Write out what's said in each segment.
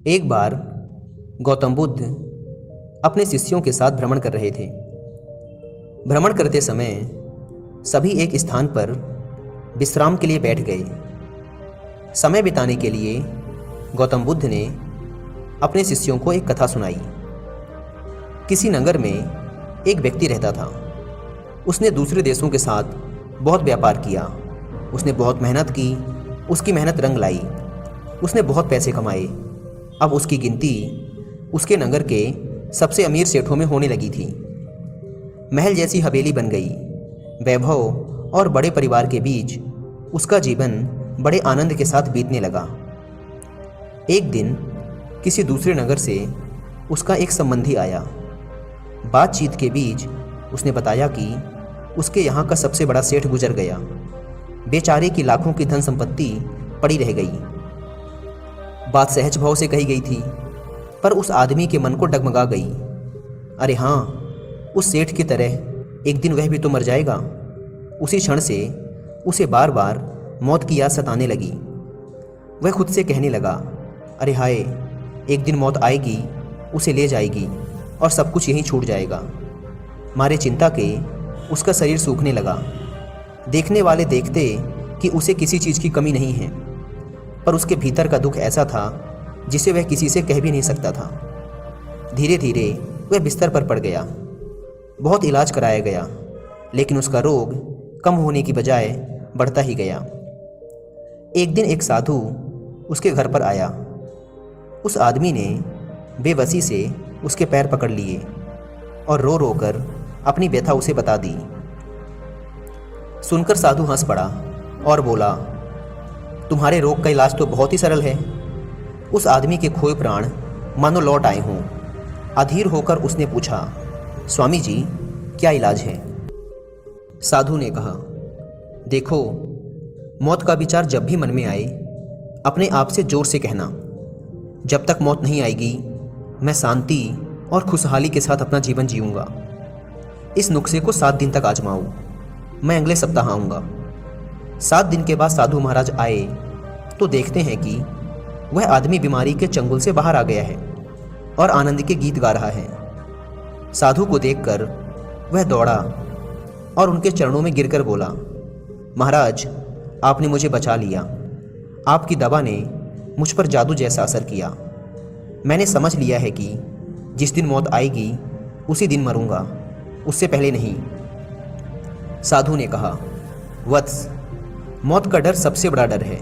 एक बार गौतम बुद्ध अपने शिष्यों के साथ भ्रमण कर रहे थे। भ्रमण करते समय सभी एक स्थान पर विश्राम के लिए बैठ गए। समय बिताने के लिए गौतम बुद्ध ने अपने शिष्यों को एक कथा सुनाई। किसी नगर में एक व्यक्ति रहता था। उसने दूसरे देशों के साथ बहुत व्यापार किया। उसने बहुत मेहनत की। उसकी मेहनत रंग लाई। उसने बहुत पैसे कमाए। अब उसकी गिनती उसके नगर के सबसे अमीर सेठों में होने लगी थी। महल जैसी हवेली बन गई। वैभव और बड़े परिवार के बीच उसका जीवन बड़े आनंद के साथ बीतने लगा। एक दिन किसी दूसरे नगर से उसका एक संबंधी आया। बातचीत के बीच उसने बताया कि उसके यहाँ का सबसे बड़ा सेठ गुजर गया। बेचारे की लाखों की धन संपत्ति पड़ी रह गई। बात सहज भाव से कही गई थी, पर उस आदमी के मन को डगमगा गई। अरे हाँ, उस सेठ की तरह एक दिन वह भी तो मर जाएगा। उसी क्षण से उसे बार बार मौत की याद सताने लगी। वह खुद से कहने लगा, अरे हाय, एक दिन मौत आएगी, उसे ले जाएगी और सब कुछ यहीं छूट जाएगा। मारे चिंता के उसका शरीर सूखने लगा। देखने वाले देखते कि उसे किसी चीज़ की कमी नहीं है, पर उसके भीतर का दुख ऐसा था जिसे वह किसी से कह भी नहीं सकता था। धीरे धीरे वह बिस्तर पर पड़ गया। बहुत इलाज कराया गया, लेकिन उसका रोग कम होने की बजाय बढ़ता ही गया। एक दिन एक साधु उसके घर पर आया। उस आदमी ने बेबसी से उसके पैर पकड़ लिए और रो रो कर अपनी व्यथा उसे बता दी। सुनकर साधु हंस पड़ा और बोला, तुम्हारे रोग का इलाज तो बहुत ही सरल है। उस आदमी के खोए प्राण मानो लौट आए हों। अधीर होकर उसने पूछा, स्वामी जी, क्या इलाज है? साधु ने कहा, देखो, मौत का विचार जब भी मन में आए, अपने आप से जोर से कहना, जब तक मौत नहीं आएगी मैं शांति और खुशहाली के साथ अपना जीवन जीऊँगा। इस नुस्खे को 7 दिन तक आजमाओ। मैं अगले सप्ताह आऊँगा। 7 दिन के बाद साधु महाराज आए तो देखते हैं कि वह आदमी बीमारी के चंगुल से बाहर आ गया है और आनंद के गीत गा रहा है। साधु को देखकर वह दौड़ा और उनके चरणों में गिरकर बोला, महाराज, आपने मुझे बचा लिया। आपकी दवा ने मुझ पर जादू जैसा असर किया। मैंने समझ लिया है कि जिस दिन मौत आएगी उसी दिन मरूंगा, उससे पहले नहीं। साधु ने कहा, वत्स, मौत का डर सबसे बड़ा डर है।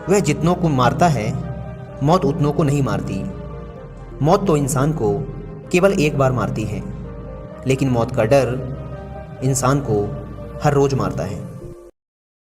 वह जितनों को मारता है, मौत उतनों को नहीं मारती। मौत तो इंसान को केवल एक बार मारती है, लेकिन मौत का डर इंसान को हर रोज़ मारता है।